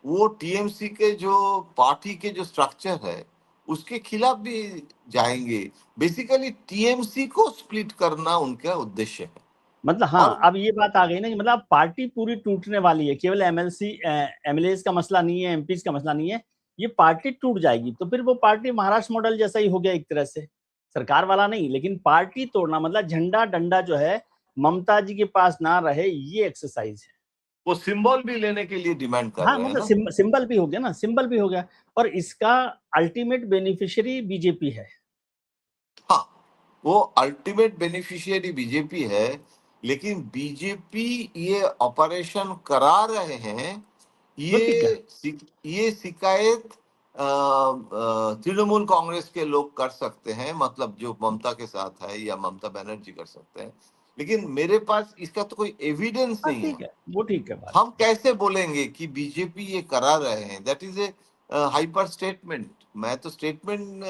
वो टीएमसी के जो पार्टी के जो स्ट्रक्चर है उसके खिलाफ भी जाएंगे। बेसिकली टीएमसी को स्प्लिट करना उनका उद्देश्य है। मतलब हाँ, और अब ये बात आ गई ना कि मतलब पार्टी पूरी टूटने वाली है, केवल एमएलसी एमएलए का मसला नहीं है, एमपी का मसला नहीं है, ये पार्टी टूट जाएगी तो फिर वो पार्टी महाराष्ट्र मॉडल जैसा ही हो गया एक तरह से, सरकार वाला नहीं लेकिन पार्टी तोड़ना, मतलब झंडा डंडा जो है ममता जी के पास ना रहे, ये एक्सरसाइज है। वो सिंबल भी लेने के लिए डिमांड कर हाँ रहे हैं मतलब ना। सिंबल भी हो गया ना, सिंबल भी हो गया, और इसका अल्टीमेट बेनिफिशियरी बीजेपी है। हाँ, वो अल्टीमेट बेनिफिशियरी बीजेपी है, लेकिन बीजेपी ये ऑपरेशन करा रहे हैं, वो ठीक है। ये शिकायत तृणमूल कांग्रेस के लोग कर सकते हैं, मतलब जो ममता के साथ है, या ममता बनर्जी कर सकते हैं, लेकिन मेरे पास इसका तो कोई एविडेंस हाँ नहीं है। ठीक है, वो ठीक है बात। हम कैसे बोलेंगे कि बीजेपी ये करा रहे हैं? That is a hyper statement. मैं तो स्टेटमेंट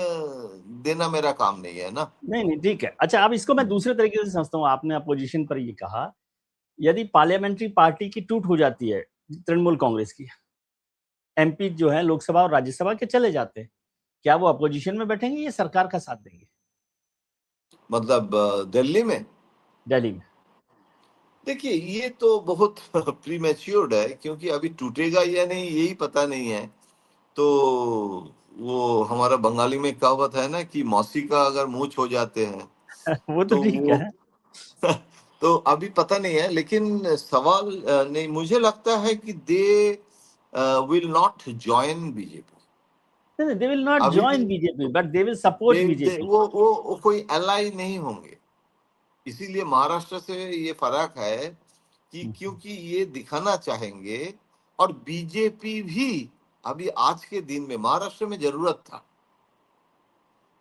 देना मेरा काम नहीं है ना। नहीं नहीं ठीक है। अच्छा, अब इसको मैं दूसरे तरीके से समझता हूँ। आपने अपोजिशन पर ये कहा, यदि पार्लियामेंट्री पार्टी की टूट हो जाती है, तृणमूल कांग्रेस की, एमपी जो है लोकसभा और राज्यसभा के चले जाते हैं, क्या वो अपोजिशन में बैठेंगे या सरकार का साथ देंगे मतलब दिल्ली में? दिल्ली में? देखिए, ये तो बहुत प्रीमेच्योर्ड है, क्योंकि अभी टूटेगा या नहीं यही पता नहीं है। तो वो हमारा बंगाली में कहावत है ना कि मौसी का अगर मूंछ हो जाते हैं, वो तो तो ठीक वो है। तो अभी पता नहीं है, लेकिन सवाल नहीं, मुझे लगता है कि they will not join BJP नहीं, दे विल नॉट अभी भी। Join BJP but they will support BJP. वो कोई एलाई नहीं होंगे। इसीलिए महाराष्ट्र से ये फर्क है कि क्योंकि ये दिखाना चाहेंगे, और बीजेपी भी अभी आज के दिन में महाराष्ट्र में जरूरत था,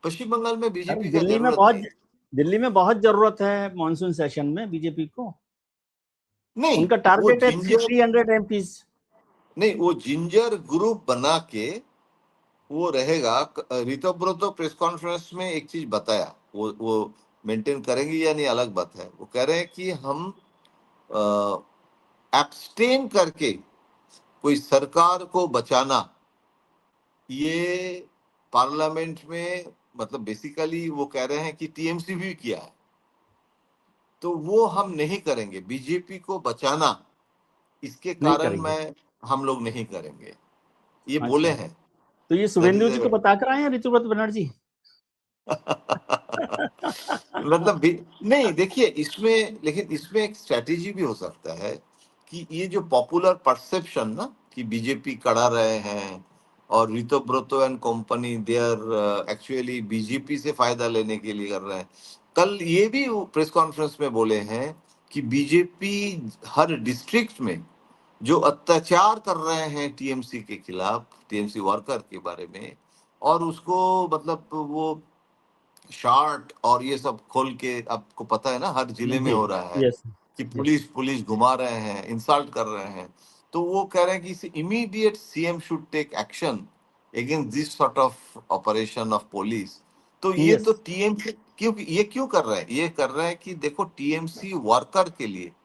पश्चिम बंगाल में अरे बीजेपी का जरूरत नहीं। दिल्ली में बहुत जरूरत है मॉनसून सेशन में बीजेपी को। नहीं, उनका वो टारगेट है जिंजर 300 एमपीज। नहीं, वो जिंजर ग्रुप बना के वो रहेगा। ऋतुव्रत प्रेस कॉन्फ्रेंस में एक चीज बताया, वो मेंटेन करेंगे या नहीं अलग बात है। वो कह रहे हैं कि हम एब्सटेन करके कोई सरकार को बचाना, ये पार्लियामेंट में, मतलब बेसिकली वो कह रहे हैं कि टीएमसी भी किया है, तो वो हम नहीं करेंगे। बीजेपी को बचाना, इसके नहीं कारण करेंगे। मैं हम लोग नहीं करेंगे, ये बोले अच्छा, हैं। तो ये दैट शुभेंदु इज जी को बताकर आए हैं ऋतुव्रत बनर्जी? मतलब भी नहीं। देखिए, इसमें लेकिन इसमें एक स्ट्रेटेजी भी हो सकता है कि ये जो पॉपुलर परसेप्शन ना कि बीजेपी करा रहे हैं, और Ritabrata and company they are actually BJP से फायदा लेने के लिए कर रहे हैं। कल ये भी वो प्रेस कॉन्फ्रेंस में बोले हैं कि बीजेपी हर डिस्ट्रिक्ट में जो अत्याचार कर रहे हैं टीएमसी के खिलाफ, टीएमसी वर्कर के बारे में, और उसको मतलब वो शार्ट और ये सब खोल के, आपको पता है ना हर जिले में जी। हो रहा है यस। कि यस। पुलिस पुलिस घुमा रहे हैं, इंसल्ट कर रहे हैं। तो वो कह रहे हैं कि immediate CM should take action against this sort of operation of police. तो ये यस। तो टीएमसी क्योंकि ये क्यों कर रहे हैं, ये कर रहे हैं कि देखो टीएमसी वर्कर के लिए हाँ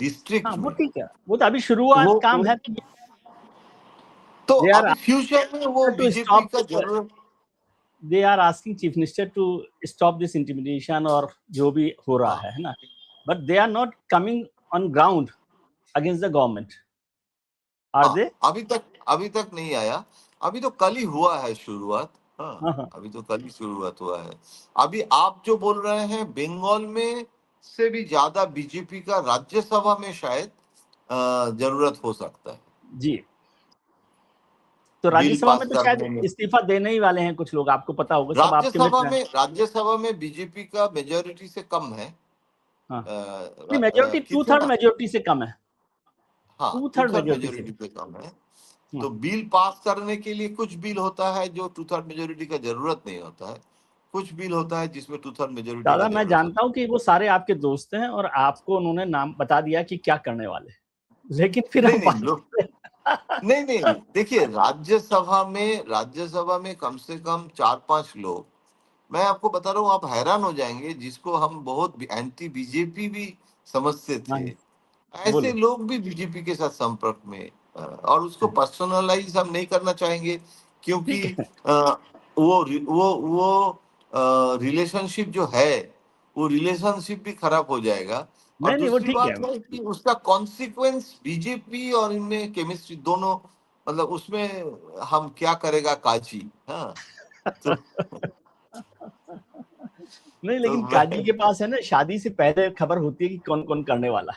डिस्ट्रिक्ट वो में ठीक है, वो तो अभी शुरुआत काम वो है। तो दे आर अभी फ्यूचर में वो टू बीजेपी स्टॉप का जरूरत। They are asking chief minister to stop this intimidation और जो भी हो रहा हाँ, है ना, but they are not coming on ground against the government, are हाँ, दे? अभी तक नहीं आया। अभी तो कल ही हुआ है शुरुआत। हाँ, हाँ हाँ। अभी तो कल ही शुरुआत हुआ है। अभी आप जो बोल रहे हैं बंगाल में से भी ज्यादा बीजेपी का राज्यसभा में शायद जरूरत हो सकता है, जी। तो बिल राज्यसभा में पास तो शायद करने में। इस्तीफा देने ही वाले हैं कुछ लोग, आपको पता होगा, सब आपके मित्र हैं। राज्यसभा में बीजेपी का मेजोरिटी से कम है। हाँ, नहीं मेजोरिटी टू थर्ड कितना? मेजोरिटी से कम है। हाँ, two two third third majority से। मेजोरिटी पे कम है। हाँ। तो बिल पास करने के लिए कुछ बिल होता है जो टू थर्ड मेजोरिटी का जरूरत नहीं होता है, कुछ बिल होता है जिसमें टू थर्ड मेजोरिटी का दादा मैं जरूरत जानता होता हूँ कि वो सारे आपके दोस्त हैं और आपको उन्होंने नाम बता दिया कि क्या करने वाले, लेकिन फिर है। हम नहीं बात लोग, करते हैं। नहीं, देखिए, राज्यसभा में कम से कम 4-5 लोग, मैं आपको बता रहा हूँ, आप हैरान हो जाएंगे, जिसको हम बहुत एंटी बीजेपी भी समझते हाँ, थे, ऐसे बोलो। लोग भी बीजेपी के साथ संपर्क में। और उसको पर्सनलाइज हम नहीं करना चाहेंगे, क्योंकि ठीक है। अ, वो रिलेशनशिप जो है, वो रिलेशनशिप भी खराब हो जाएगा। और नहीं नहीं वो दूसरी ठीक है। बात है कि उसका कॉन्सिक्वेंस बीजेपी और इनमें केमिस्ट्री दोनों, मतलब उसमें हम क्या करेगा काजी। हाँ, तो नहीं तो लेकिन काजी मैं के पास है ना, शादी से पहले खबर होती है कि कौन कौन करने वाला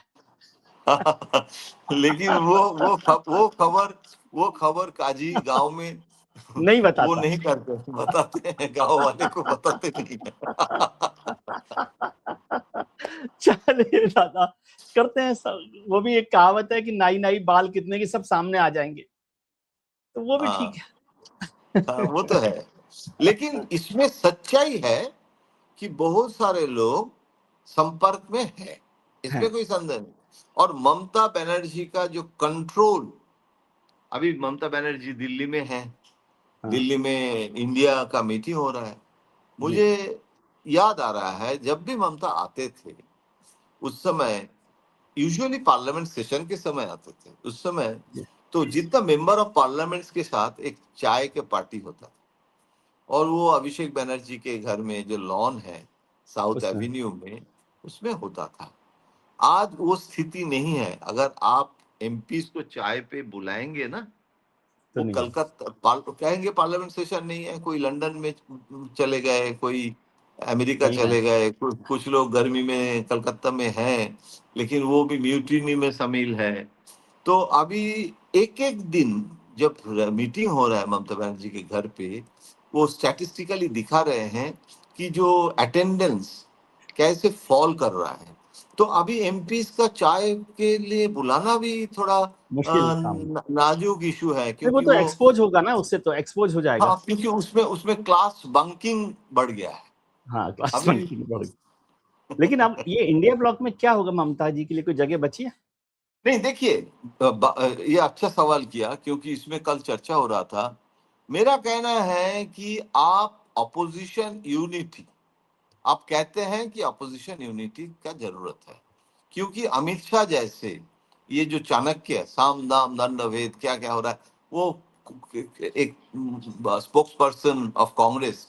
लेकिन है। वो खबर काजी गांव में नहीं वो बताता। नहीं करते, बताते हैं गांव वाले को बताते नहीं है। चलिए दादा, करते हैं सब। वो भी एक कहावत है कि नाई नाई बाल कितने के सब सामने आ जाएंगे, तो वो भी ठीक हाँ हाँ, है। वो तो है। लेकिन इसमें सच्चाई है कि बहुत सारे लोग संपर्क में है, इसमें हैं, कोई संदेह नहीं। और ममता बनर्जी का जो कंट्रोल, अभी ममता बनर्जी दिल्ली में है, हाँ दिल्ली में इंडिया का मीटिंग हो रहा है। जी, मुझे याद आ रहा है जब भी ममता आते थे उस समय, यूजुअली पार्लियामेंट सेशन के समय आते थे उस समय, जी, तो जितना मेंबर ऑफ पार्लियामेंट के साथ एक चाय के पार्टी होता था। और वो अभिषेक बनर्जी के घर में जो लॉन है साउथ उसमें एवेन्यू में, उसमें होता था। आज वो स्थिति नहीं है। अगर आप एमपी को चाय पे बुलाएंगे ना, तो वो नहीं है। कलकत्ता कहेंगे पार्लियामेंट सेशन नहीं है, कोई लंदन में चले गए, कोई अमेरिका कहीं है। चले गए, कुछ लोग गर्मी में कलकत्ता में हैं, लेकिन वो भी म्यूटिनी में शामिल है। तो अभी एक एक दिन जब मीटिंग हो रहा है ममता बनर्जी के घर पे, वो स्टैटिस्टिकली दिखा रहे हैं कि जो अटेंडेंस कैसे फॉल कर रहा है। तो अभी एमपी का चाय के लिए बुलाना भी थोड़ा मुश्किल काम है। नाजुक इशू है, नहीं, वो क्योंकि तो वो, एक्सपोज होगा ना, उससे तो एक्सपोज हो जाएगा। हाँ, क्योंकि उसमें उसमें क्लास बंकिंग बढ़ गया है हाँ, क्लास अभी। वन की बढ़ गई। लेकिन अब ये इंडिया ब्लॉक में क्या होगा, ममता जी के लिए कोई जगह बची है? नहीं, देखिए, ये अच्छा सवाल किया, क्योंकि इसमें कल चर्चा हो रहा था। मेरा कहना है कि आप अपोजिशन यूनिटी, आप कहते हैं कि अपोजिशन यूनिटी का जरूरत है, क्योंकि अमित शाह जैसे, ये जो चाणक्य साम दाम दंड भेद क्या क्या हो रहा है, वो एक स्पोक्स पर्सन ऑफ कांग्रेस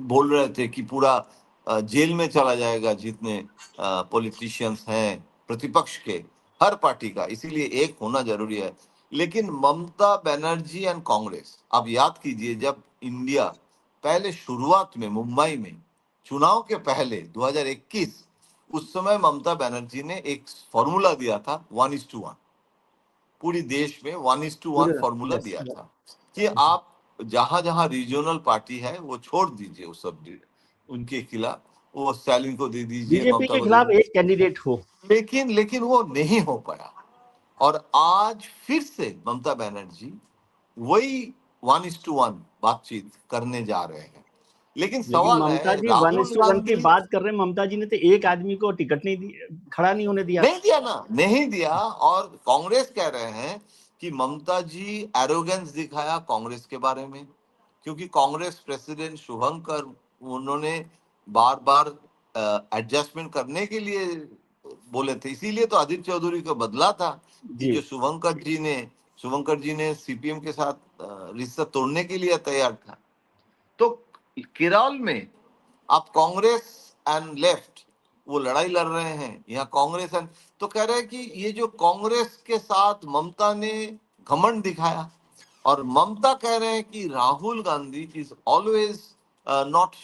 बोल रहे थे कि पूरा जेल में चला जाएगा जितने पॉलिटिशियंस हैं प्रतिपक्ष के, हर पार्टी का, इसीलिए एक होना जरूरी है। लेकिन ममता बनर्जी एंड कांग्रेस, आप याद कीजिए, जब इंडिया पहले शुरुआत में मुंबई में चुनाव के पहले 2021, उस समय ममता बनर्जी ने एक फॉर्मूला दिया था 1:1, पूरी देश में 1:1 पूरे। फॉर्मूला यस, दिया यस, था कि आप जहां जहां रीजनल पार्टी है वो छोड़ दीजिए, वो सब उनके खिलाफ, वो स्टालिन को दे दीजिए, बीजेपी ममता के को दे खिलाफ एक दीजिए। कैंडिडेट हो। लेकिन लेकिन वो नहीं हो पाया। और आज फिर से ममता बनर्जी वही 1:1 बातचीत करने जा रहे हैं। लेकिन लेकिन सवाल ममता है, जी वन राहुल इस टू वन की गांधी, बात कर रहे हैं। ममता जी ने तो एक आदमी को टिकट नहीं दी, खड़ा नहीं होने दिया। नहीं दिया ना, नहीं दिया। और कांग्रेस कह रहे हैं कि ममता जी एरोगेंस दिखाया कांग्रेस के बारे में, क्योंकि कांग्रेस प्रेसिडेंट शुभंकर, उन्होंने बार बार एडजस्टमेंट करने के लिए बोले थे, इसीलिए तो आदित्य चौधरी को बदला था कि जी, जो शुभंकर जी ने सीपीएम के साथ रिश्ता तोड़ने के लिए तैयार था। तो केरल में आप कांग्रेस एंड लेफ्ट वो लड़ाई लड़ रहे हैं, यहाँ कांग्रेस एंड, तो कह रहे हैं कि ये जो कांग्रेस के साथ ममता ने घमंड दिखाया, और ममता कह रहे हैं कि Rahul Gandhi is always not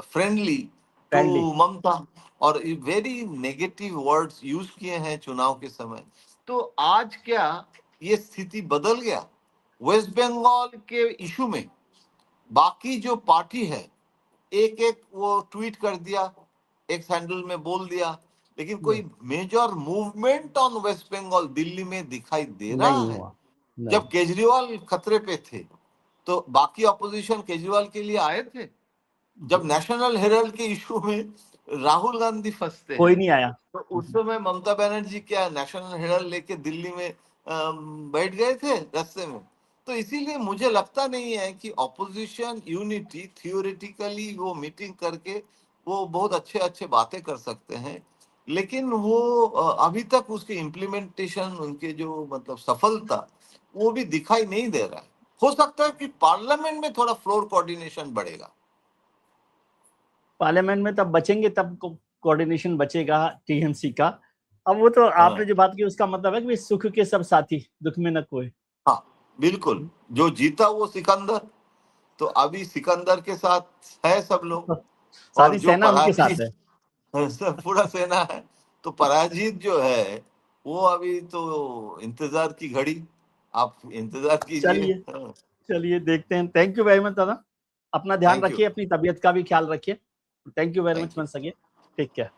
friendly to friendly. Mamata, और वेरी नेगेटिव वर्ड्स यूज किए हैं चुनाव के समय। तो आज क्या ये स्थिति बदल गया वेस्ट बंगाल के इशू में? बाकी जो पार्टी है एक एक वो ट्वीट कर दिया, एक सैंडल में बोल दिया, लेकिन कोई major movement on West Bengal Delhi में दिखाई दे रहा नहीं है? हुआ। नहीं। जब केजरीवाल खतरे पे थे तो बाकी अपोजिशन केजरीवाल के लिए आए थे। जी, जब नेशनल हेराल्ड के इशू में राहुल गांधी फंसते कोई हैं, नहीं आया। तो उस समय ममता बनर्जी क्या नेशनल हेराल्ड लेके दिल्ली में बैठ गए थे रास्ते में? तो इसीलिए मुझे लगता नहीं है कि ऑपोजिशन यूनिटी थियोरेटिकली वो मीटिंग करके वो बहुत अच्छे अच्छे बातें कर सकते हैं, लेकिन वो अभी तक उसके इम्प्लीमेंटेशन, उनके जो मतलब सफलता, वो भी दिखाई नहीं दे रहा है। हो सकता है कि पार्लियामेंट में थोड़ा फ्लोर कोऑर्डिनेशन बढ़ेगा। पार्लियामेंट में तब बचेंगे, तब कोऑर्डिनेशन बचेगा टीएमसी का। अब वो तो आपने हाँ जो बात की उसका मतलब है कि सुख के सब साथी, दुख में न कोई। हाँ, बिल्कुल। जो जीता वो सिकंदर, तो अभी सिकंदर के साथ है सब लोग, और सारी जो सेना उनके साथ पराजित, है। सब पूरा सेना है। तो पराजित जो है वो अभी तो इंतजार की घड़ी, आप इंतजार कीजिए। चलिए, चलिए देखते हैं। थैंक यू वेरी मच दादा। अपना ध्यान थैंक यू। रखिए, अपनी तबीयत का भी ख्याल रखिए। Thank you very Thank much you. once again. Take care.